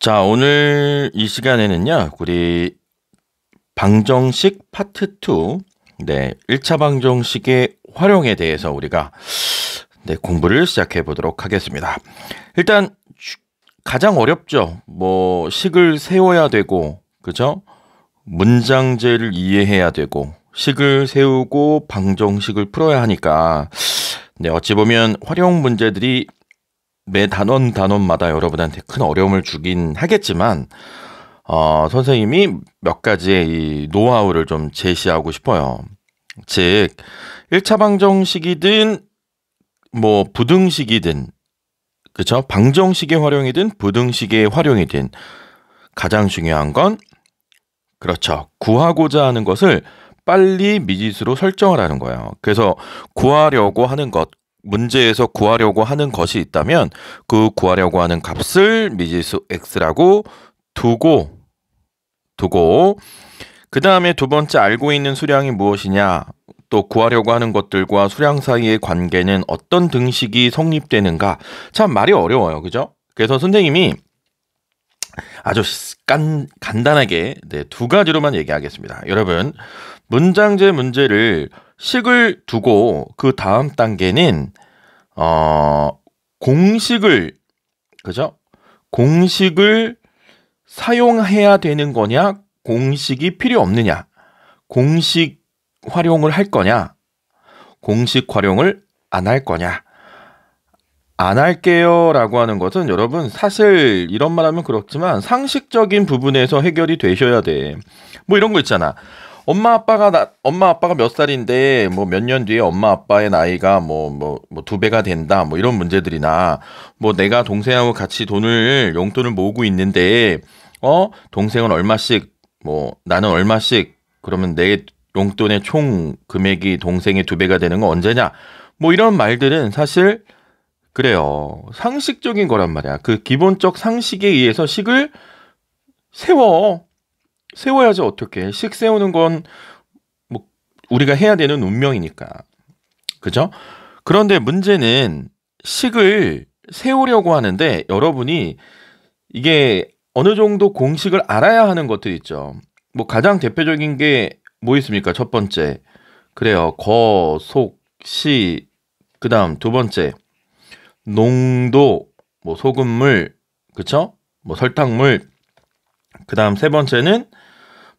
자, 오늘 이 시간에는요, 우리 방정식 파트 2, 1차 방정식의 활용에 대해서 우리가 공부를 시작해 보도록 하겠습니다. 일단, 가장 어렵죠. 식을 세워야 되고, 그죠? 문장제를 이해해야 되고, 식을 세우고 방정식을 풀어야 하니까, 어찌 보면 활용 문제들이 매 단원마다 여러분한테 큰 어려움을 주긴 하겠지만, 선생님이 몇 가지의 이 노하우를 좀 제시하고 싶어요. 즉, 1차 방정식이든, 부등식이든, 그쵸? 방정식의 활용이든, 부등식의 활용이든, 가장 중요한 건, 그렇죠. 구하고자 하는 것을 빨리 미지수로 설정을 하는 거예요. 그래서 구하려고 하는 것, 문제에서 구하려고 하는 것이 있다면 그 구하려고 하는 값을 미지수 x라고 두고 그 다음에 두 번째 알고 있는 수량이 무엇이냐, 또 구하려고 하는 것들과 수량 사이의 관계는 어떤 등식이 성립되는가. 참 말이 어려워요. 그죠? 그래서 선생님이 아주 간단하게 두 가지로만 얘기하겠습니다. 여러분, 문장제 문제를 식을 두고 그 다음 단계는 그죠? 공식을 사용해야 되는 거냐, 공식이 필요 없느냐, 공식 활용을 할 거냐, 공식 활용을 안 할 거냐. 안 할게요 라고 하는 것은 여러분 사실 이런 말 하면 그렇지만 상식적인 부분에서 해결이 되셔야 돼. 이런 거 있잖아. 엄마 아빠가 몇 살인데 몇 년 뒤에 엄마 아빠의 나이가 두 배가 된다, 이런 문제들이나 내가 동생하고 같이 용돈을 모으고 있는데 동생은 얼마씩 나는 얼마씩, 그러면 내 용돈의 총 금액이 동생의 두 배가 되는 건 언제냐, 이런 말들은 사실 그래요. 상식적인 거란 말이야. 그 기본적 상식에 의해서 식을 세워야지. 어떻게 식 세우는 건 우리가 해야 되는 운명이니까. 그죠? 그런데 문제는 식을 세우려고 하는데 여러분이 이게 어느 정도 공식을 알아야 하는 것들 있죠. 가장 대표적인 게 뭐 있습니까? 첫 번째. 그래요. 거, 속, 시. 그다음 두 번째. 농도, 소금물, 그쵸? 설탕물. 그다음 세 번째는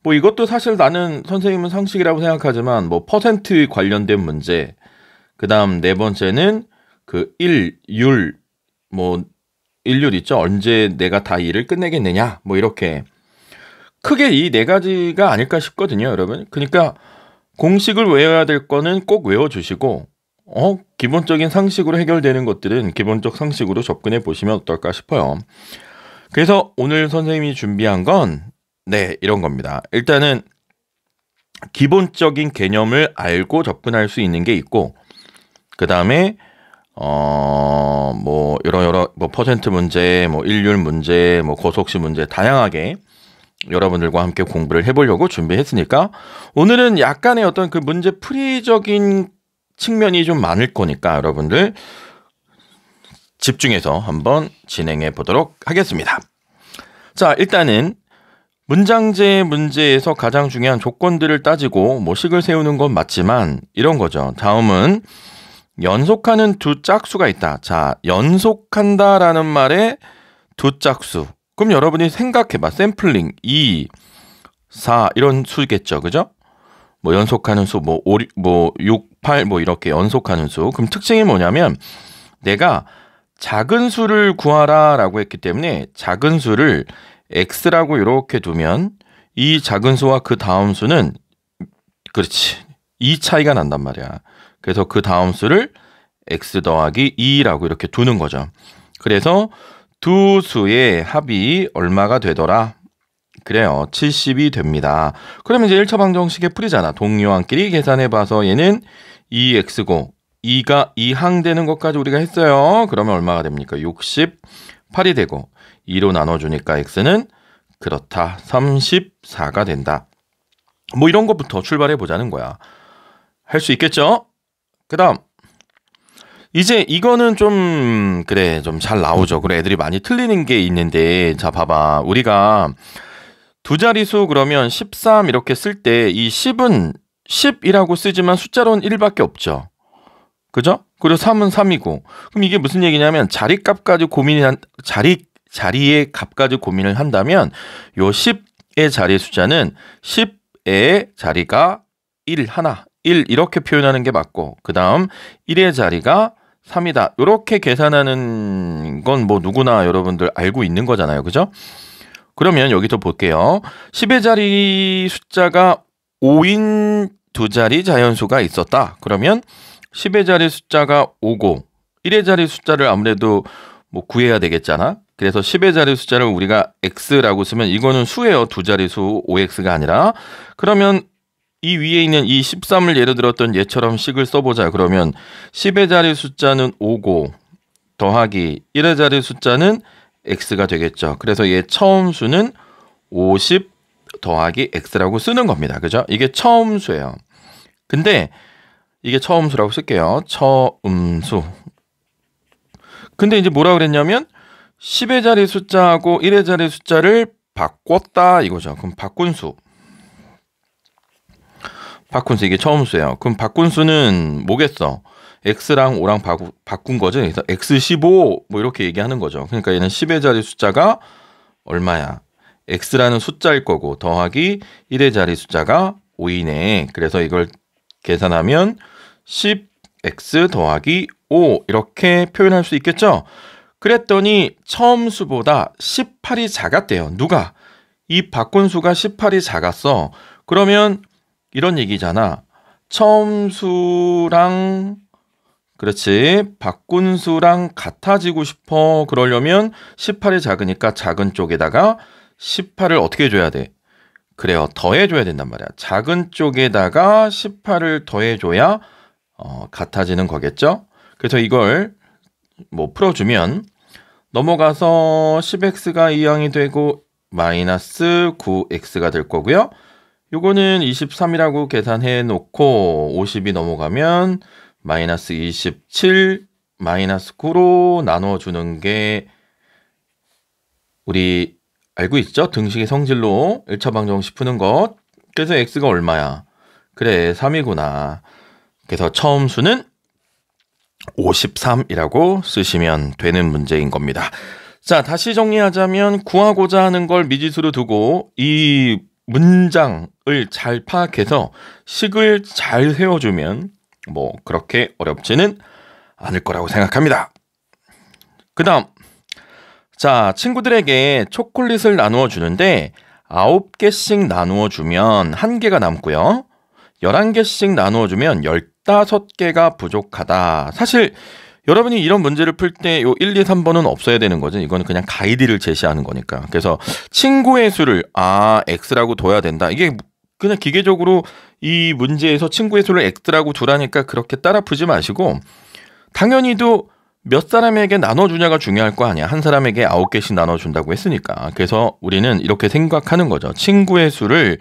이것도 사실 나는 선생님은 상식이라고 생각하지만 퍼센트 관련된 문제. 그다음 네 번째는 일률, 일률 있죠? 언제 내가 다 일을 끝내겠느냐, 이렇게. 크게 이 네 가지가 아닐까 싶거든요, 여러분. 그러니까 공식을 외워야 될 거는 꼭 외워주시고, 기본적인 상식으로 해결되는 것들은 기본적 상식으로 접근해 보시면 어떨까 싶어요. 그래서 오늘 선생님이 준비한 건 이런 겁니다. 일단은 기본적인 개념을 알고 접근할 수 있는 게 있고, 그 다음에 여러 퍼센트 문제, 일률 문제, 거속시 문제 다양하게 여러분들과 함께 공부를 해보려고 준비했으니까 오늘은 약간의 어떤 그 문제 풀이적인 측면이 좀 많을 거니까 여러분들 집중해서 한번 진행해 보도록 하겠습니다. 자, 일단은 문장제 문제에서 가장 중요한 조건들을 따지고 식을 세우는 건 맞지만 이런 거죠. 다음은 연속하는 두 짝수가 있다. 자, 연속한다라는 말에 두 짝수. 그럼 여러분이 생각해봐. 샘플링 2, 4 이런 수겠죠. 그죠? 연속하는 수, 6, 8 이렇게 연속하는 수. 그럼 특징이 뭐냐면 내가 작은 수를 구하라 라고 했기 때문에 작은 수를 x라고 이렇게 두면 이 작은 수와 그 다음 수는 그렇지 2 차이가 난단 말이야. 그래서 그 다음 수를 x 더하기 2라고 이렇게 두는 거죠. 그래서 두 수의 합이 얼마가 되더라? 그래요. 70이 됩니다. 그러면 이제 1차 방정식에 풀이잖아. 동요한끼리 계산해봐서 얘는 2x고 2가 2항 되는 것까지 우리가 했어요. 그러면 얼마가 됩니까? 68이 되고 2로 나눠주니까 x는 그렇다. 34가 된다. 이런 것부터 출발해 보자는 거야. 할 수 있겠죠? 그 다음 이제 이거는 좀 그래 좀 잘 나오죠. 그래 애들이 많이 틀리는 게 있는데 자 봐봐. 우리가 두 자릿수 그러면 13 이렇게 쓸 때 이 10은 10이라고 쓰지만 숫자로는 1밖에 없죠. 그죠? 그리고 3은 3이고. 그럼 이게 무슨 얘기냐면 자리의 값까지 고민을 한다면 요 10의 자리 숫자는 10의 자리가 1 이렇게 표현하는 게 맞고 그다음 1의 자리가 3이다. 이렇게 계산하는 건 뭐 누구나 여러분들 알고 있는 거잖아요. 그죠? 그러면 여기서 볼게요. 10의 자리 숫자가 5인 두 자리 자연수가 있었다. 그러면 10의 자리 숫자가 5고 1의 자리 숫자를 아무래도 뭐 구해야 되겠잖아. 그래서 10의 자리 숫자를 우리가 x라고 쓰면 이거는 수예요. 두 자리수 5x가 아니라. 그러면 이 위에 있는 이 13을 예를 들었던 얘처럼 식을 써보자. 그러면 10의 자리 숫자는 5고 더하기 1의 자리 숫자는 x가 되겠죠. 그래서 얘 처음 수는 50 더하기 x라고 쓰는 겁니다. 그죠? 이게 처음 수예요. 근데 이게 처음 수라고 쓸게요. 처음수. 근데 이제 뭐라 그랬냐면 10의 자리 숫자하고 1의 자리 숫자를 바꿨다 이거죠. 그럼 바꾼 수 이게 처음 수예요. 그럼 바꾼 수는 뭐겠어? x랑 5랑 바꾼 거죠. 그래서 x15 뭐 이렇게 얘기하는 거죠. 그러니까 얘는 10의 자리 숫자가 얼마야? x라는 숫자일 거고 더하기 1의 자리 숫자가 5이네. 그래서 이걸 계산하면 10x 더하기 5 이렇게 표현할 수 있겠죠? 그랬더니 처음 수보다 18이 작았대요. 누가? 이 바꾼 수가 18이 작았어. 그러면 이런 얘기잖아. 처음 수랑 그렇지. 바꾼 수랑 같아지고 싶어. 그러려면 18이 작으니까 작은 쪽에다가 18을 어떻게 해줘야 돼? 그래요. 더해줘야 된단 말이야. 작은 쪽에다가 18을 더해줘야 같아지는 거겠죠? 그래서 이걸 뭐 풀어주면 넘어가서 10x가 이항이 되고 마이너스 9x가 될 거고요. 요거는 23이라고 계산해 놓고 50이 넘어가면 마이너스 27 마이너스 9로 나눠주는 게 우리 알고 있죠? 등식의 성질로 1차 방정식 푸는 것. 그래서 x가 얼마야? 그래 3이구나. 그래서 처음 수는 53이라고 쓰시면 되는 문제인 겁니다. 자, 다시 정리하자면 구하고자 하는 걸 미지수로 두고 이 문장을 잘 파악해서 식을 잘 세워주면 뭐 그렇게 어렵지는 않을 거라고 생각합니다. 그 다음 자 친구들에게 초콜릿을 나누어 주는데 9개씩 나누어 주면 1개가 남고요. 11개씩 나누어 주면 15개가 부족하다. 사실 여러분이 이런 문제를 풀 때 요 1, 2, 3번은 없어야 되는 거죠. 이거는 그냥 가이드를 제시하는 거니까. 그래서 친구의 수를 x라고 둬야 된다. 이게 그냥 기계적으로 이 문제에서 친구의 수를 x라고 두라니까 그렇게 따라 푸지 마시고 당연히도 몇 사람에게 나눠주냐가 중요할 거 아니야. 한 사람에게 9개씩 나눠준다고 했으니까. 그래서 우리는 이렇게 생각하는 거죠. 친구의 수를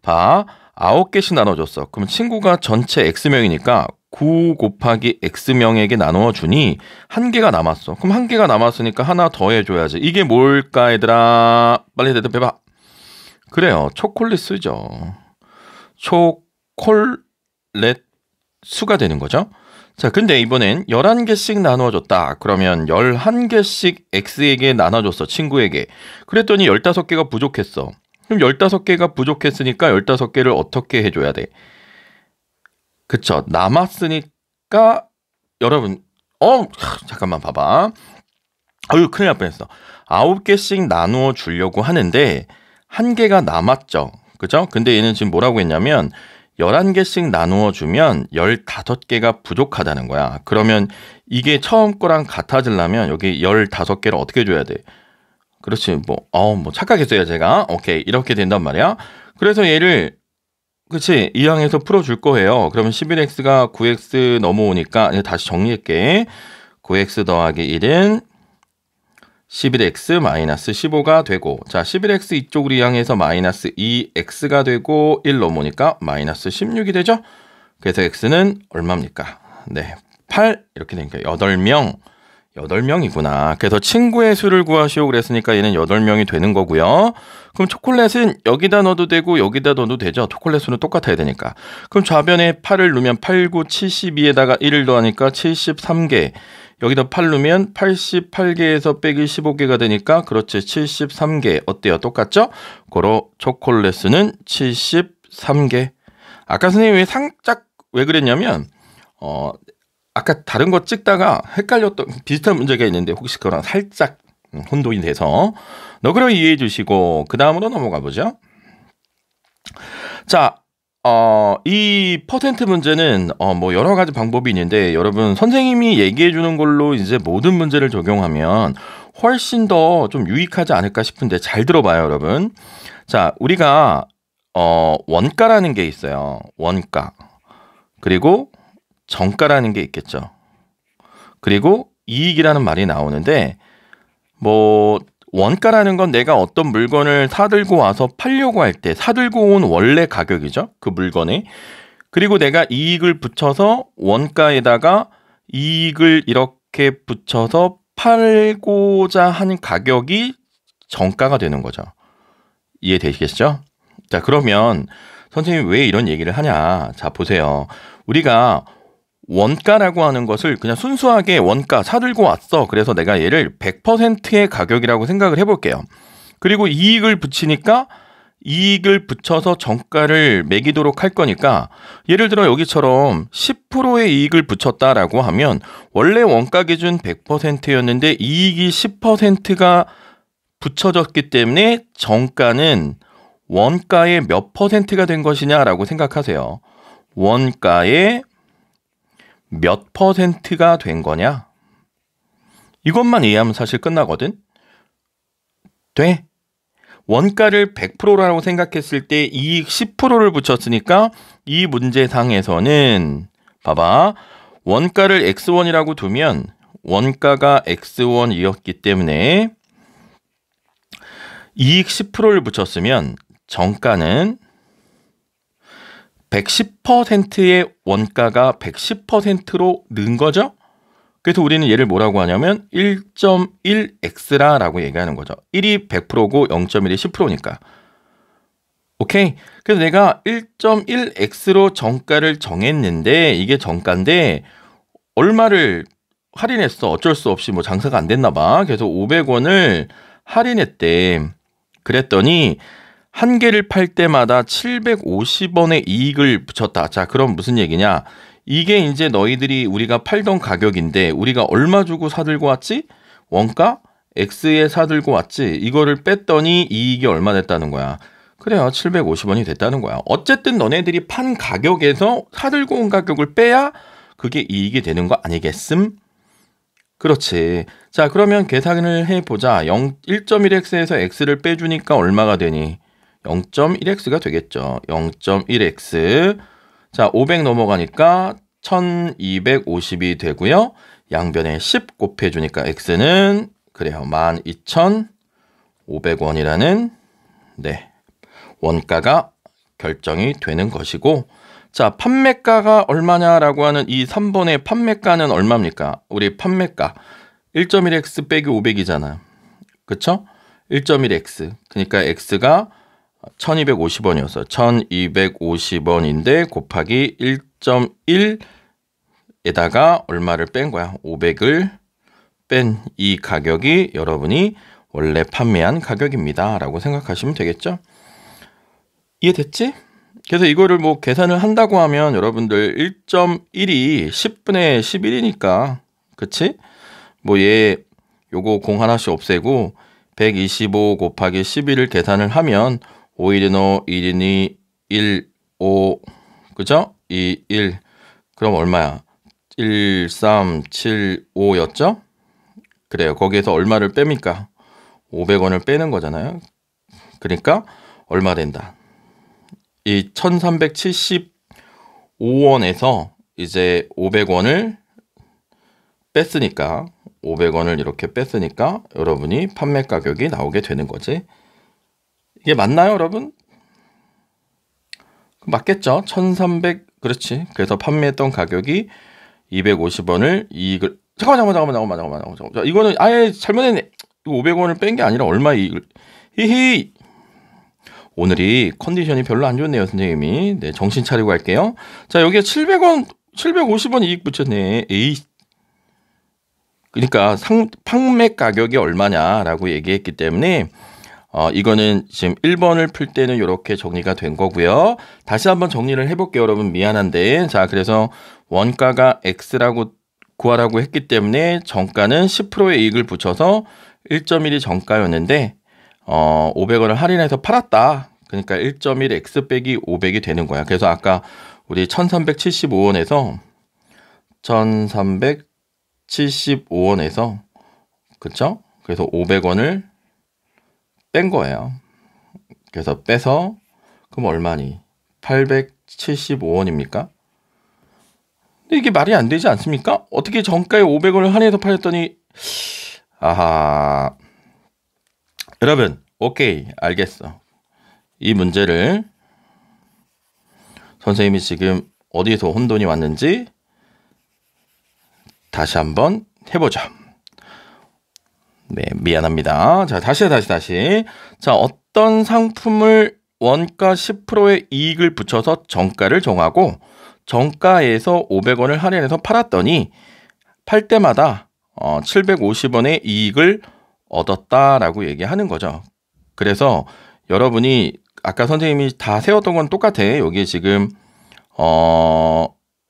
9개씩 나눠줬어. 그럼 친구가 전체 x명이니까 9 곱하기 x명에게 나눠주니 1개가 남았어. 그럼 1개가 남았으니까 하나 더 해줘야지. 이게 뭘까 얘들아? 빨리 대답해봐. 그래요. 초콜릿 수죠. 초콜릿 수가 되는 거죠. 자, 근데 이번엔 11개씩 나눠줬다. 그러면 11개씩 x에게 나눠줬어. 친구에게. 그랬더니 15개가 부족했어. 그럼 15개가 부족했으니까 15개를 어떻게 해줘야 돼? 그쵸. 남았으니까 여러분 잠깐만 봐봐. 큰일 날 뻔했어. 9개씩 나누어 주려고 하는데 1개가 남았죠. 그죠? 근데 얘는 지금 뭐라고 했냐면 11개씩 나누어 주면 15개가 부족하다는 거야. 그러면 이게 처음 거랑 같아지려면 여기 15개를 어떻게 줘야 돼? 그렇지. 뭐 착각했어요, 제가. 오케이. 이렇게 된단 말이야. 그래서 얘를 그치. 이항에서 풀어줄 거예요. 그러면 11x가 9x 넘어오니까 다시 정리할게. 9x 더하기 1은 11x 마이너스 15가 되고 자 11x 이쪽으로 이항해서 마이너스 2x가 되고 1 넘어오니까 마이너스 16이 되죠. 그래서 x는 얼마입니까? 네, 8 이렇게 되니까 8명. 8명이구나. 그래서 친구의 수를 구하시오 그랬으니까 얘는 8명이 되는 거고요. 그럼 초콜릿은 여기다 넣어도 되고 여기다 넣어도 되죠. 초콜릿 수는 똑같아야 되니까. 그럼 좌변에 8을 넣으면 8, 9, 72에다가 1을 더하니까 73개. 여기다 8 넣으면 88개에서 빼기 15개가 되니까 그렇지 73개. 어때요? 똑같죠? 고로 초콜릿 수는 73개. 아까 선생님이 살짝 왜 그랬냐면 아까 다른 거 찍다가 헷갈렸던 비슷한 문제가 있는데 혹시 그거랑 살짝 혼동이 돼서 너그러 이해해 주시고 그 다음으로 넘어가 보죠. 자, 이 퍼센트 문제는 뭐 여러 가지 방법이 있는데 여러분 선생님이 얘기해 주는 걸로 이제 모든 문제를 적용하면 훨씬 더 좀 유익하지 않을까 싶은데 잘 들어봐요, 여러분. 자, 우리가 원가라는 게 있어요. 원가. 그리고 정가라는 게 있겠죠. 그리고 이익이라는 말이 나오는데 뭐 원가라는 건 내가 어떤 물건을 사들고 와서 팔려고 할 때 사들고 온 원래 가격이죠. 그 물건에. 그리고 내가 이익을 붙여서 원가에다가 이익을 이렇게 붙여서 팔고자 하는 가격이 정가가 되는 거죠. 이해되시겠죠? 자, 그러면 선생님이 왜 이런 얘기를 하냐. 자, 보세요. 우리가 원가라고 하는 것을 그냥 순수하게 원가 사들고 왔어. 그래서 내가 얘를 100%의 가격이라고 생각을 해볼게요. 그리고 이익을 붙이니까 이익을 붙여서 정가를 매기도록 할 거니까 예를 들어 여기처럼 10%의 이익을 붙였다라고 하면 원래 원가 기준 100%였는데 이익이 10%가 붙여졌기 때문에 정가는 원가의 몇 퍼센트가 된 것이냐라고 생각하세요. 원가의 몇 퍼센트가 된 거냐? 이것만 이해하면 사실 끝나거든? 돼? 원가를 100%라고 생각했을 때 이익 10%를 붙였으니까 이 문제상에서는 봐봐. 원가를 X1이라고 두면 원가가 X1이었기 때문에 이익 10%를 붙였으면 정가는 110%의 원가가 110%로 는 거죠. 그래서 우리는 얘를 뭐라고 하냐면 1.1x라고 얘기하는 거죠. 1이 100%고 0.1이 10%니까. 오케이. 그래서 내가 1.1x로 정가를 정했는데 이게 정가인데 얼마를 할인했어. 어쩔 수 없이 뭐 장사가 안 됐나 봐. 그래서 500원을 할인했대. 그랬더니 한 개를 팔 때마다 750원의 이익을 붙였다. 자, 그럼 무슨 얘기냐? 이게 이제 너희들이 우리가 팔던 가격인데 우리가 얼마 주고 사들고 왔지? 원가 X에 사들고 왔지. 이거를 뺐더니 이익이 얼마 됐다는 거야. 그래요. 750원이 됐다는 거야. 어쨌든 너네들이 판 가격에서 사들고 온 가격을 빼야 그게 이익이 되는 거 아니겠음? 그렇지. 자, 그러면 계산을 해보자. 1.1x에서 x를 빼주니까 얼마가 되니? 0.1x가 되겠죠. 0.1x. 자, 500 넘어가니까 1250이 되고요. 양변에 10 곱해주니까 x는 그래요. 12,500원이라는 네, 원가가 결정이 되는 것이고, 자, 판매가가 얼마냐라고 하는 이 3번의 판매가는 얼마입니까? 우리 판매가 1.1x 빼기 500이잖아. 그쵸? 1.1x. 그러니까 x가 1250원이었어. 1250원인데 곱하기 1.1에다가 얼마를 뺀 거야? 500을 뺀 이 가격이 여러분이 원래 판매한 가격입니다. 라고 생각하시면 되겠죠? 이해됐지? 그래서 이거를 뭐 계산을 한다고 하면 여러분들 1.1이 10분의 11이니까 그치? 뭐 얘 요거 공 하나씩 없애고 125 곱하기 11을 계산을 하면 5 1은 5, 1은 2, 1, 5 그죠? 2, 1 그럼 얼마야? 1, 3, 7, 5였죠? 그래요. 거기에서 얼마를 뺍니까? 500원을 빼는 거잖아요. 그러니까 얼마 된다? 이 1375원에서 이제 500원을 뺐으니까 500원을 이렇게 뺐으니까 여러분이 판매 가격이 나오게 되는 거지. 이게 맞나요, 여러분? 맞겠죠? 1300 그렇지. 그래서 판매했던 가격이 250원을 이익을 잠깐만. 자, 이거는 아예 잘못했네. 500원을 뺀 게 아니라 얼마 이익을. 히히. 오늘이 컨디션이 별로 안 좋네요, 선생님이. 네, 정신 차리고 할게요. 자, 여기에 750원 이익 붙였네. 에이. 그러니까 판매 가격이 얼마냐라고 얘기했기 때문에 이거는 지금 1번을 풀 때는 이렇게 정리가 된 거고요. 다시 한번 정리를 해볼게요, 여러분. 미안한데. 자, 그래서 원가가 X라고 구하라고 했기 때문에 정가는 10%의 이익을 붙여서 1.1이 정가였는데 500원을 할인해서 팔았다. 그러니까 1.1 X 빼기 500이 되는 거야. 그래서 아까 우리 1375원에서 1375원에서 그쵸? 그래서 500원을 뺀 거예요. 그래서 빼서 그럼 얼마니? 875원입니까? 근데 이게 말이 안 되지 않습니까? 어떻게 정가에 500원을 할인해서 팔았더니 아하. 여러분, 오케이, 알겠어. 이 문제를 선생님이 지금 어디서 혼돈이 왔는지 다시 한번 해보죠. 네, 미안합니다. 자, 다시. 자, 어떤 상품을 원가 10%의 이익을 붙여서 정가를 정하고 정가에서 500원을 할인해서 팔았더니 팔 때마다 750원의 이익을 얻었다라고 얘기하는 거죠. 그래서 여러분이 아까 선생님이 다 세웠던 건 똑같아. 여기 지금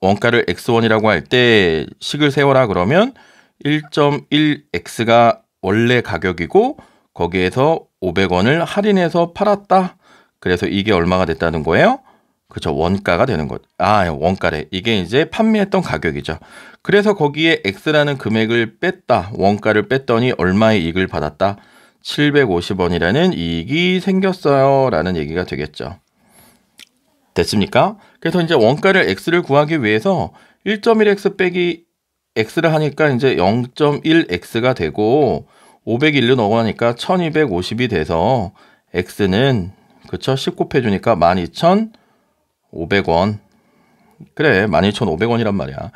원가를 X1이라고 할 때 식을 세워라 그러면 1.1X가 원래 가격이고 거기에서 500원을 할인해서 팔았다. 그래서 이게 얼마가 됐다는 거예요? 그렇죠. 원가가 되는 것. 원가래. 이게 이제 판매했던 가격이죠. 그래서 거기에 X라는 금액을 뺐다. 원가를 뺐더니 얼마의 이익을 받았다? 750원이라는 이익이 생겼어요. 라는 얘기가 되겠죠. 됐습니까? 그래서 이제 원가를 X를 구하기 위해서 1.1X 빼기 X를 하니까 이제 0.1X가 되고 501로 넣어가니까 1250이 돼서 X는 그쵸? 10 곱해주니까 12,500원. 그래, 12,500원이란 말이야.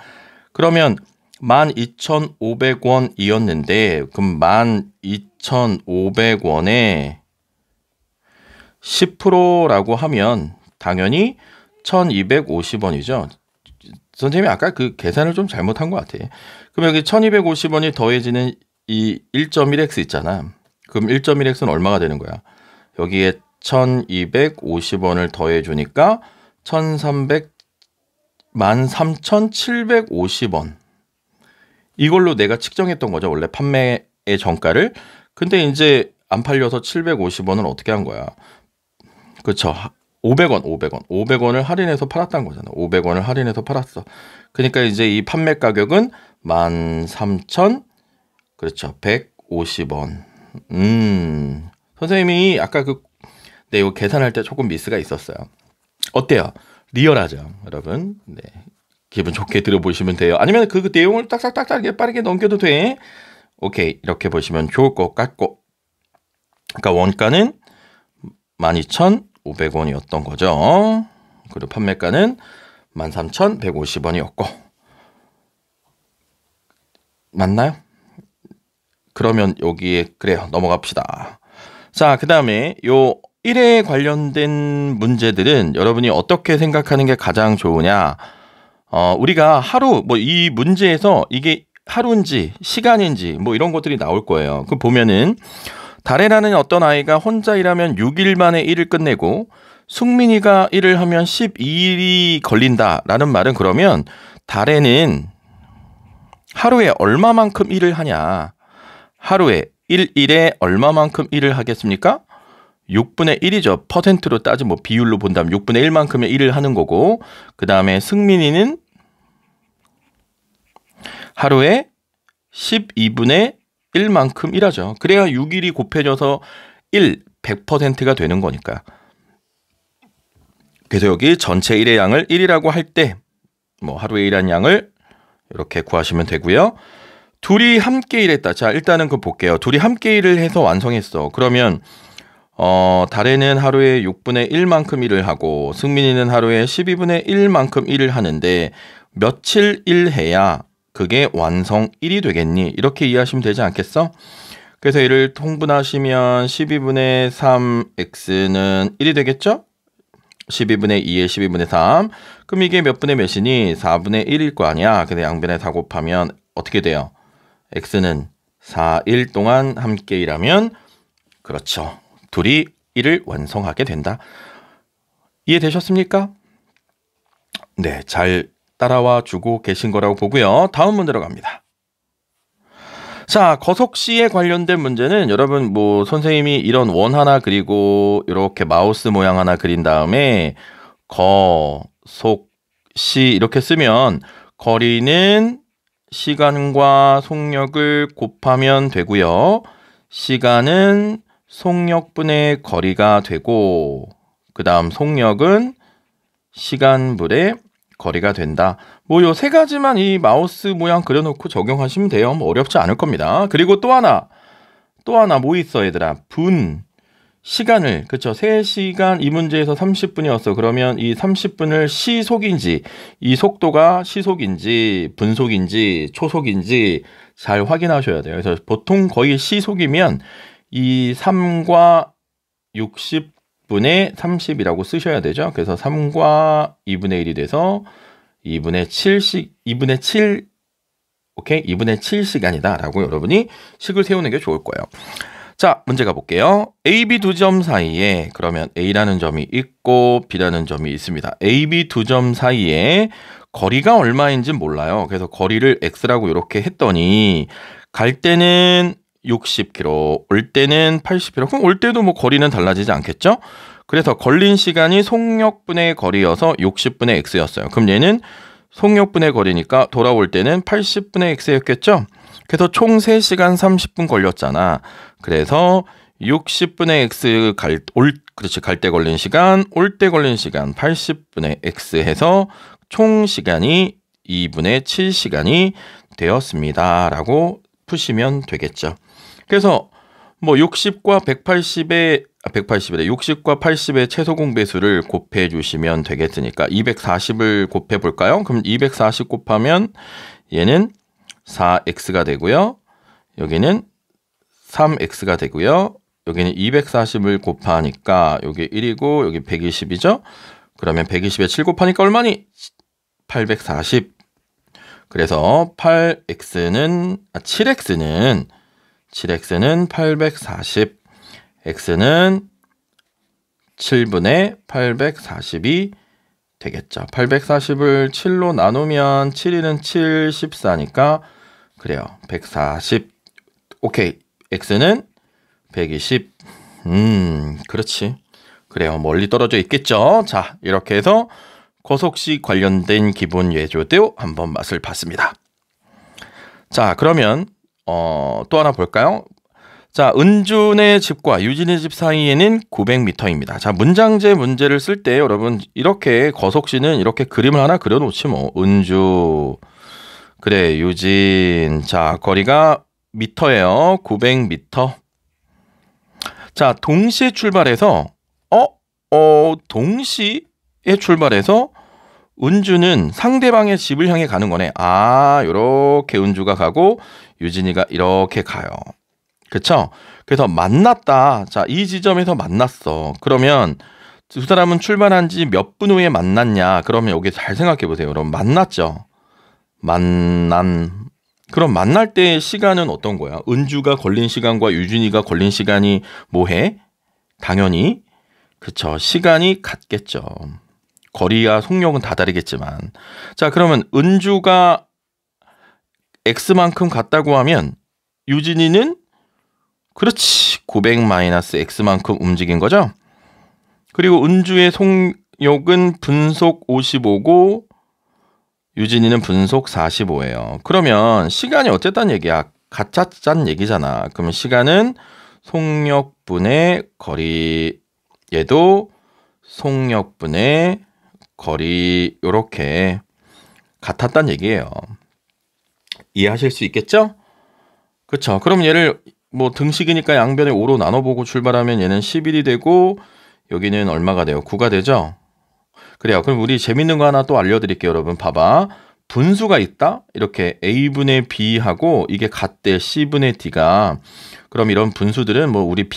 그러면 12,500원이었는데 그럼 12,500원에 10%라고 하면 당연히 1,250원이죠. 선생님이 아까 그 계산을 좀 잘못한 것 같아. 그럼 여기 1,250원이 더해지는 이 1.1x 있잖아. 그럼 1.1x는 얼마가 되는 거야? 여기에 1,250원을 더해주니까 13,750원. 이걸로 내가 측정했던 거죠. 원래 판매의 정가를. 근데 이제 안 팔려서 750원을 어떻게 한 거야? 그렇죠. 500원을 할인해서 팔았다는 거잖아. 500원을 할인해서 팔았어. 그러니까 이제 이 판매 가격은 13,000 그렇죠. 150원. 선생님이 아까 이거 계산할 때 조금 미스가 있었어요. 어때요? 리얼하죠, 여러분? 네. 기분 좋게 들어보시면 돼요. 아니면 그 내용을 딱딱딱딱 빠르게 넘겨도 돼. 오케이. 이렇게 보시면 좋을 것 같고. 그러니까 원가는 12,500원이었던 거죠. 그리고 판매가는 13,150원이었고. 맞나요? 그러면 여기에 그래요. 넘어갑시다. 자, 그 다음에 요 1에 관련된 문제들은 여러분이 어떻게 생각하는 게 가장 좋으냐? 우리가 하루 이 문제에서 이게 하루인지 시간인지 이런 것들이 나올 거예요. 그 보면은 달애라는 어떤 아이가 혼자 일하면 6일 만에 일을 끝내고 승민이가 일을 하면 12일이 걸린다라는 말은 그러면 달애는 하루에 얼마만큼 일을 하냐? 하루에 1일에 얼마만큼 일을 하겠습니까? 6분의 1이죠. 퍼센트로 따지면 비율로 본다면 6분의 1만큼의 일을 하는 거고, 그 다음에 승민이는 하루에 12분의 1만큼 일하죠. 그래야 6일이 곱해져서 100%가 되는 거니까. 그래서 여기 전체 일의 양을 1이라고 할 때 하루에 일한 양을 이렇게 구하시면 되고요. 둘이 함께 일했다. 자, 일단은 그거 볼게요. 둘이 함께 일을 해서 완성했어. 그러면 달애는 하루에 6분의 1만큼 일을 하고 승민이는 하루에 12분의 1만큼 일을 하는데 며칠 일 해야 그게 완성 1이 되겠니? 이렇게 이해하시면 되지 않겠어? 그래서 이를 통분하시면 12분의 3x는 1이 되겠죠? 12분의 2에 12분의 3. 그럼 이게 몇 분의 몇이니? 4분의 1일 거 아니야. 근데 양변에 다 곱하면 어떻게 돼요? x는 4일 동안 함께 일하면 그렇죠. 둘이 1을 완성하게 된다. 이해되셨습니까? 네, 잘 따라와 주고 계신 거라고 보고요. 다음 문제로 갑니다. 자, 거속시에 관련된 문제는 여러분 뭐 선생님이 이런 원 하나 그리고 이렇게 마우스 모양 하나 그린 다음에 거, 속, 시 이렇게 쓰면 거리는 시간과 속력을 곱하면 되고요. 시간은 속력분의 거리가 되고 그 다음 속력은 시간분의 거리가 된다. 뭐 요 세 가지만 이 마우스 모양 그려놓고 적용하시면 돼요. 뭐 어렵지 않을 겁니다. 그리고 또 하나 뭐 있어 얘들아? 시간을 그쵸 3시간 이 문제에서 30분이었어. 그러면 이 30분을 시속인지 이 속도가 시속인지 분속인지 초속인지 잘 확인하셔야 돼요. 그래서 보통 거의 시속이면 이 3과 60분의 30이라고 쓰셔야 되죠. 그래서 3과 2분의 1이 돼서 2분의 7 오케이? 2분의 7시간이다 라고 여러분이 식을 세우는 게 좋을 거예요. 자, 문제 가볼게요. A, B 두 점 사이에 그러면 A라는 점이 있고 B라는 점이 있습니다. A, B 두 점 사이에 거리가 얼마인지 몰라요. 그래서 거리를 X라고 이렇게 했더니 갈 때는 60km, 올 때는 80km. 그럼 올 때도 뭐 거리는 달라지지 않겠죠? 그래서 걸린 시간이 속력분의 거리여서 60분의 X였어요. 그럼 얘는 속력분의 거리니까 돌아올 때는 80분의 X였겠죠? 그래서 총 3시간 30분 걸렸잖아. 그래서 60분의 X 갈 때 걸린 시간, 올 때 걸린 시간 80분의 X 해서 총 시간이 2분의 7시간이 되었습니다. 라고 푸시면 되겠죠. 그래서 뭐 60과 180의 60과 80의 최소 공배수를 곱해 주시면 되겠으니까 240을 곱해 볼까요? 그럼 240 곱하면 얘는 4x가 되고요. 여기는 3x가 되고요. 여기는 240을 곱하니까 여기 1이고 여기 120이죠. 그러면 120에 7 곱하니까 얼마니? 840. 그래서 7x는 840, x는 7분의 840이 되겠죠. 840을 7로 나누면 7, 7, 14니까 그래요. 140. 오케이. x는 120. 그렇지. 그래요. 멀리 떨어져 있겠죠. 자, 이렇게 해서 거속시 관련된 기본 예조도 한번 맛을 봤습니다. 자, 그러면 또 하나 볼까요? 자, 은준의 집과 유진의 집 사이에는 900m입니다. 자, 문장제 문제를 쓸 때 여러분 이렇게 거속시는 이렇게 그림을 하나 그려놓지 뭐. 은주, 그래 유진. 자, 거리가 미터예요. 900m. 자, 동시에 출발해서 동시에 출발해서 은주는 상대방의 집을 향해 가는 거네. 아, 요렇게 은주가 가고 유진이가 이렇게 가요. 그쵸? 그래서 만났다. 자, 이 지점에서 만났어. 그러면 두 사람은 출발한 지 몇 분 후에 만났냐? 그러면 여기 잘 생각해 보세요. 그럼 만났죠. 그럼 만날 때 시간은 어떤 거야? 은주가 걸린 시간과 유진이가 걸린 시간이 뭐해? 당연히 그쵸. 시간이 같겠죠. 거리와 속력은 다 다르겠지만. 자, 그러면 은주가 X만큼 갔다고 하면 유진이는 그렇지 900-X만큼 움직인 거죠. 그리고 은주의 속력은 분속 55고 유진이는 분속 45예요. 그러면 시간이 어쨌다는 얘기야. 같았다는 얘기잖아. 그러면 시간은 속력분의 거리, 얘도 속력분의 거리 요렇게 같았다는 얘기예요. 이해하실 수 있겠죠? 그렇죠. 그럼 얘를 뭐 등식이니까 양변에 5로 나눠보고 출발하면 얘는 11이 되고 여기는 얼마가 돼요? 9가 되죠? 그래요. 그럼 우리 재밌는 거 하나 또 알려드릴게요. 여러분 봐봐. 분수가 있다? 이렇게 A분의 B하고 이게 같대, C분의 D가. 그럼 이런 분수들은 뭐 우리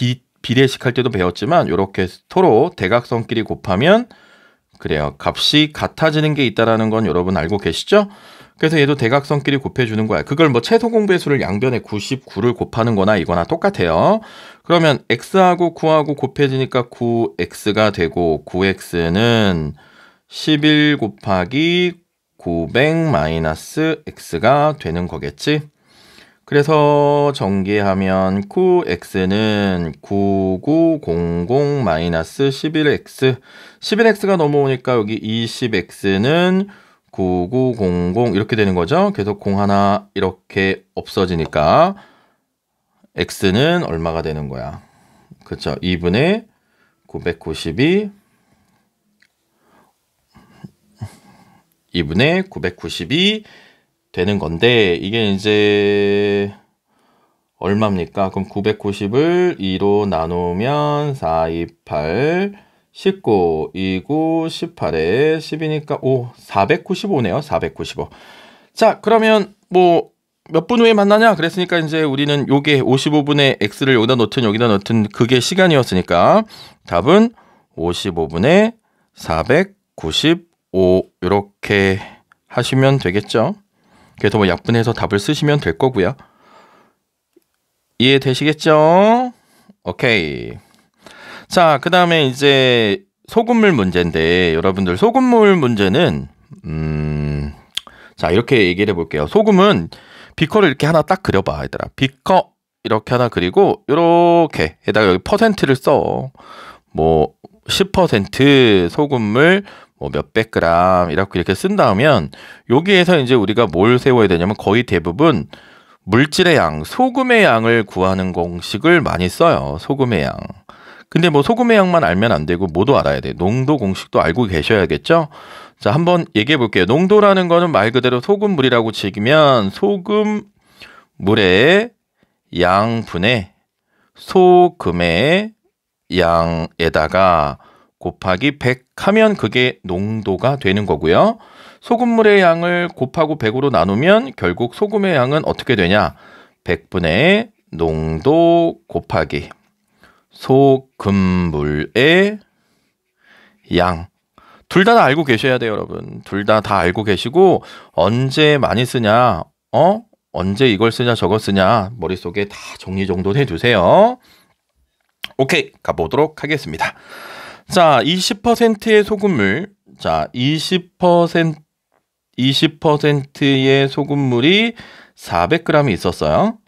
비례식 할 때도 배웠지만 이렇게 서로 대각선끼리 곱하면 그래요, 값이 같아지는 게 있다라는 건 여러분 알고 계시죠? 그래서 얘도 대각선끼리 곱해주는 거야. 그걸 뭐 최소 공배수를 양변에 99를 곱하는 거나 이거나 똑같아요. 그러면 x하고 9하고 곱해지니까 9x가 되고 9x는 11 곱하기 900 마이너스 x가 되는 거겠지. 그래서 전개하면 9x는 9900 마이너스 11x 11x가 넘어오니까 여기 20x는 9900 이렇게 되는 거죠. 계속 0 하나 이렇게 없어지니까 x는 얼마가 되는 거야? 그렇죠. 2분의 992 2분의 992 되는 건데 이게 이제 얼마입니까? 그럼 990을 2로 나누면 4, 2, 8, 19, 29, 18에 10이니까 5, 495네요. 495. 자, 그러면 뭐 몇 분 후에 만나냐? 그랬으니까 이제 우리는 요게 55분의 x를 여기다 넣든 그게 시간이었으니까 답은 55분의 495 이렇게 하시면 되겠죠. 그래서 뭐 약분해서 답을 쓰시면 될 거고요. 이해되시겠죠? 오케이. 자, 그 다음에 이제 소금물 문제인데 여러분들 소금물 문제는 자, 이렇게 얘기를 해볼게요. 소금은 비커를 이렇게 하나 딱 그려봐, 얘들아. 비커 이렇게 하나 그리고 이렇게 에다가 여기 퍼센트를 써. 뭐 10% 소금물 뭐 몇백 그램 이렇게 쓴다면 여기에서 이제 우리가 뭘 세워야 되냐면 거의 대부분 물질의 양, 소금의 양을 구하는 공식을 많이 써요. 소금의 양. 근데 뭐 소금의 양만 알면 안 되고 뭐도 알아야 돼. 농도 공식도 알고 계셔야겠죠? 자, 한번 얘기해 볼게요. 농도라는 거는 말 그대로 소금물이라고 치면 소금물의 양분의 소금의 양에다가 곱하기 100 하면 그게 농도가 되는 거고요. 소금물의 양을 곱하고 100으로 나누면 결국 소금의 양은 어떻게 되냐? 100분의 농도 곱하기 소금물의 양. 둘 다 알고 계셔야 돼요, 여러분. 둘 다 알고 계시고 언제 많이 쓰냐? 언제 이걸 쓰냐 저거 쓰냐 머릿속에 다 정리정돈 해두세요. 오케이, 가보도록 하겠습니다. 자, 20%의 소금물. 자, 20%의 소금물이 400g이 있었어요.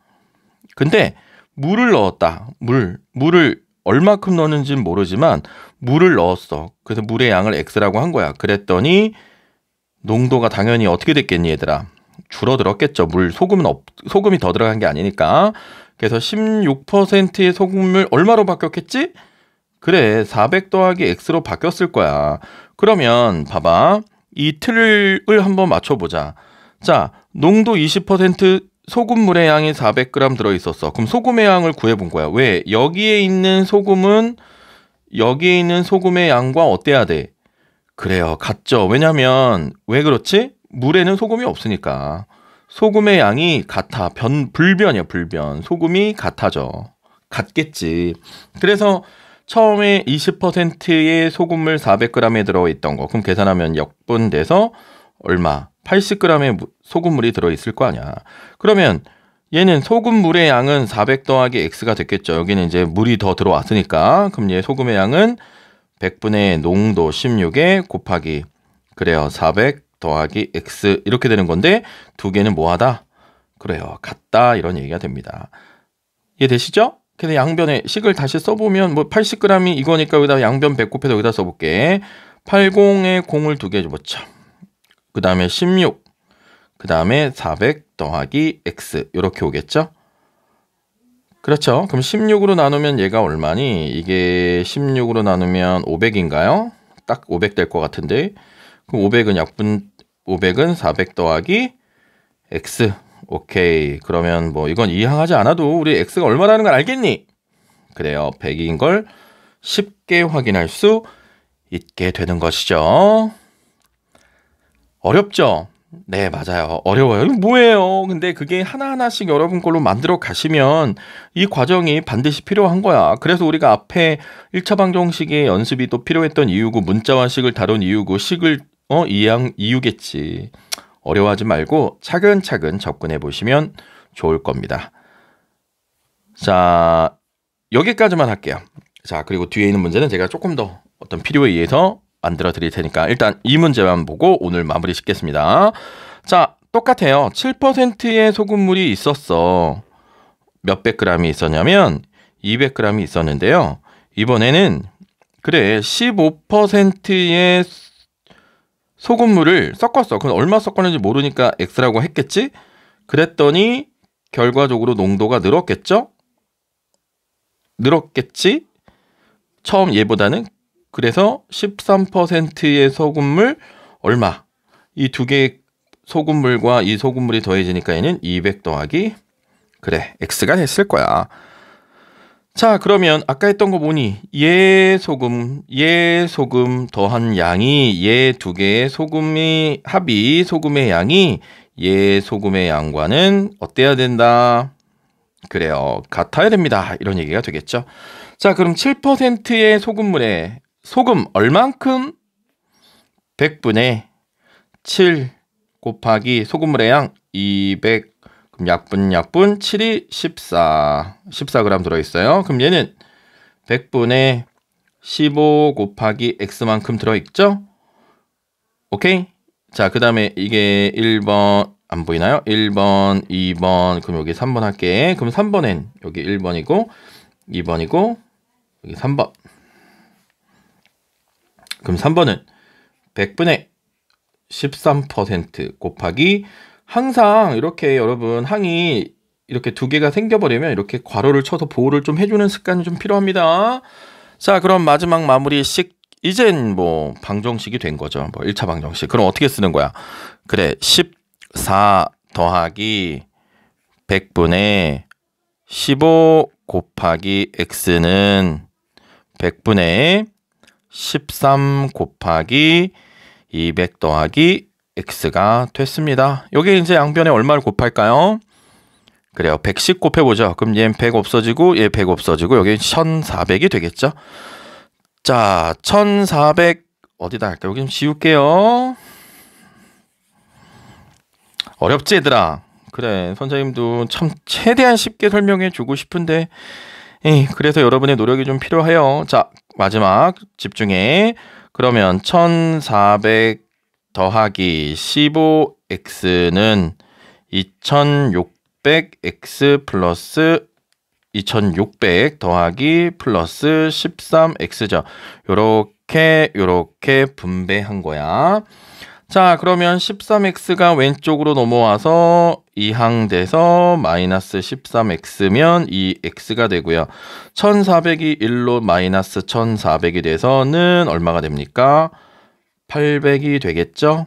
근데 물을 넣었다. 물을 얼마큼 넣었는지는 모르지만 물을 넣었어. 그래서 물의 양을 x라고 한 거야. 그랬더니 농도가 당연히 어떻게 됐겠니, 얘들아? 줄어들었겠죠. 소금이 더 들어간 게 아니니까. 그래서 16%의 소금물 얼마로 바뀌었겠지? 그래, 400 더하기 x로 바뀌었을 거야. 그러면 봐봐. 이 틀을 한번 맞춰보자. 자, 농도 20% 소금물의 양이 400g 들어있었어. 그럼 소금의 양을 구해본 거야. 왜? 여기에 있는 소금의 양과 어때야 돼? 그래요, 같죠. 왜냐면 왜 그렇지? 물에는 소금이 없으니까. 소금의 양이 같아. 불변이야, 불변. 소금이 같아져. 같겠지. 그래서 처음에 20%의 소금물 400g에 들어있던 거. 그럼 계산하면 역분돼서 얼마? 80g의 소금물이 들어있을 거 아니야. 그러면 얘는 소금물의 양은 400 더하기 x가 됐겠죠. 여기는 이제 물이 더 들어왔으니까. 그럼 얘 소금의 양은 100분의 농도 16에 곱하기 그래요, 400 더하기 x 이렇게 되는 건데 두 개는 뭐하다? 그래요, 같다 이런 얘기가 됩니다. 이해되시죠? 그래서 양변에 식을 다시 써보면 뭐 80g이 이거니까 여기다 양변 100 곱해서 여기다 써볼게. 80에 0을 두 개 줘보자. 그 다음에 16, 그 다음에 400 더하기 x 이렇게 오겠죠? 그렇죠. 그럼 16으로 나누면 얘가 얼마니? 이게 16으로 나누면 500인가요? 딱 500 될 것 같은데. 그럼 500은 400 더하기 x. 오케이. 그러면 뭐 이건 이항하지 않아도 우리 x가 얼마라는 걸 알겠니? 그래요. 100인 걸 쉽게 확인할 수 있게 되는 것이죠. 어렵죠? 네, 맞아요. 어려워요. 이거 뭐예요? 근데 그게 하나하나씩 여러분 걸로 만들어 가시면 이 과정이 반드시 필요한 거야. 그래서 우리가 앞에 1차 방정식의 연습이 또 필요했던 이유고 문자와 식을 다룬 이유고 식을 이해한 이유겠지. 어려워하지 말고 차근차근 접근해 보시면 좋을 겁니다. 자, 여기까지만 할게요. 자, 그리고 뒤에 있는 문제는 제가 조금 더 어떤 필요에 의해서 만들어 드릴 테니까 일단 이 문제만 보고 오늘 마무리 짓겠습니다. 자, 똑같아요. 7%의 소금물이 있었어. 몇백 g이 있었냐면 200g이 있었는데요. 이번에는 그래 15%의 소금물을 섞었어. 그럼 얼마 섞었는지 모르니까 X라고 했겠지? 그랬더니 결과적으로 농도가 늘었겠죠? 늘었겠지? 처음 얘보다는. 그래서 13%의 소금물 얼마? 이 두 개의 소금물과 이 소금물이 더해지니까 얘는 200 더하기 그래 X가 됐을 거야. 자, 그러면 아까 했던 거 보니 얘 소금 더한 양이 얘 두 개의 소금의 합이 소금의 양이 얘 소금의 양과는 어때야 된다? 그래요. 같아야 됩니다. 이런 얘기가 되겠죠. 자, 그럼 7%의 소금물에 소금 얼만큼? 100분의 7 곱하기 소금물의 양 200. 그럼 약분 7이 14g 들어있어요. 그럼 얘는 100분의 15 곱하기 X만큼 들어있죠? 오케이? 자, 그 다음에 이게 1번 안 보이나요? 1번, 2번, 그럼 여기 3번 할게. 그럼 3번엔 여기 1번이고 2번이고 여기 3번. 그럼 3번은 100분의 13% 곱하기 항상 이렇게 여러분 항이 이렇게 두 개가 생겨버리면 이렇게 괄호를 쳐서 보호를 좀 해주는 습관이 좀 필요합니다. 자, 그럼 마지막 마무리식 이젠 뭐 방정식이 된 거죠. 뭐 1차 방정식. 그럼 어떻게 쓰는 거야? 그래 14 더하기 100분의 15 곱하기 X는 100분의 13 곱하기 200 더하기 X가 됐습니다. 여기 이제 양변에 얼마를 곱할까요? 그래요. 110 곱해보죠. 그럼 얘는 100 없어지고 얘 100 없어지고 여기 1400이 되겠죠. 자, 1400 어디다 할까요? 여기 좀 지울게요. 어렵지 얘들아. 그래, 선생님도 참 최대한 쉽게 설명해 주고 싶은데 그래서 여러분의 노력이 좀 필요해요. 자, 마지막 집중해. 그러면 1400 더하기 15x는 2600x 플러스 2600 더하기 플러스 13x죠. 요렇게 분배한 거야. 자, 그러면 13x가 왼쪽으로 넘어와서 이항돼서 마이너스 13x면 이 x가 되고요. 1400이 1로 마이너스 1400이 돼서는 얼마가 됩니까? 800이 되겠죠?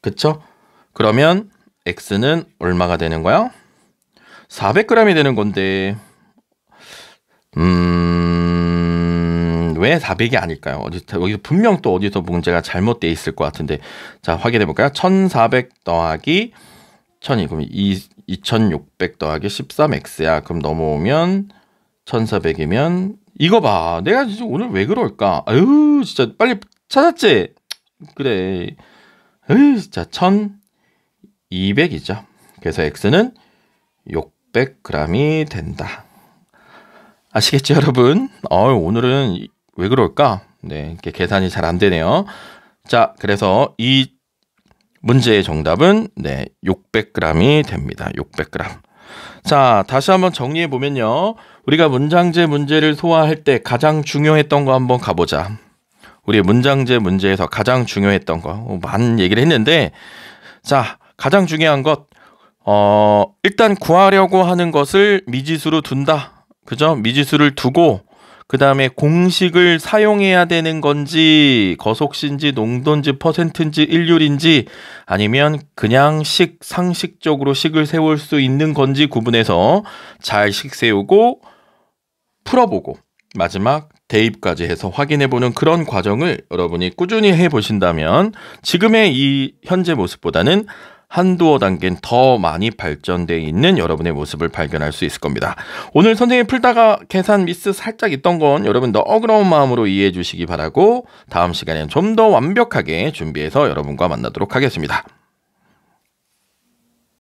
그쵸? 그러면 x는 얼마가 되는 거야? 400g이 되는 건데 왜 400이 아닐까요? 여기서 분명 또 어디서 문제가 잘못되어 있을 것 같은데 자, 확인해 볼까요? 1400 더하기 1000이 그럼 2600 더하기 13x야. 그럼 넘어오면 1400이면 이거 봐. 내가 진짜 오늘 왜 그럴까? 아유, 진짜 빨리 찾았지? 그래. 에이, 진짜 1200이죠. 그래서 x는 600g이 된다. 아시겠죠, 여러분? 오늘은 왜 그럴까? 네, 이렇게 계산이 잘 안 되네요. 자, 그래서 이 문제의 정답은 600g이 됩니다. 600g. 자, 다시 한번 정리해 보면요. 우리가 문장제 문제를 소화할 때 가장 중요했던 거 한번 가보자. 우리 문장제 문제에서 가장 중요했던 거 많은 얘기를 했는데 자, 가장 중요한 것 일단 구하려고 하는 것을 미지수로 둔다. 그죠? 미지수를 두고 그 다음에 공식을 사용해야 되는 건지 거속시인지 농도인지 퍼센트인지 일률인지 아니면 그냥 상식적으로 식을 세울 수 있는 건지 구분해서 잘 식 세우고 풀어보고 마지막 대입까지 해서 확인해보는 그런 과정을 여러분이 꾸준히 해보신다면 지금의 이 현재 모습보다는 한두어 단계는 더 많이 발전되어 있는 여러분의 모습을 발견할 수 있을 겁니다. 오늘 선생님이 풀다가 계산 미스 살짝 있던 건 여러분 너그러운 마음으로 이해해 주시기 바라고 다음 시간에는 좀 더 완벽하게 준비해서 여러분과 만나도록 하겠습니다.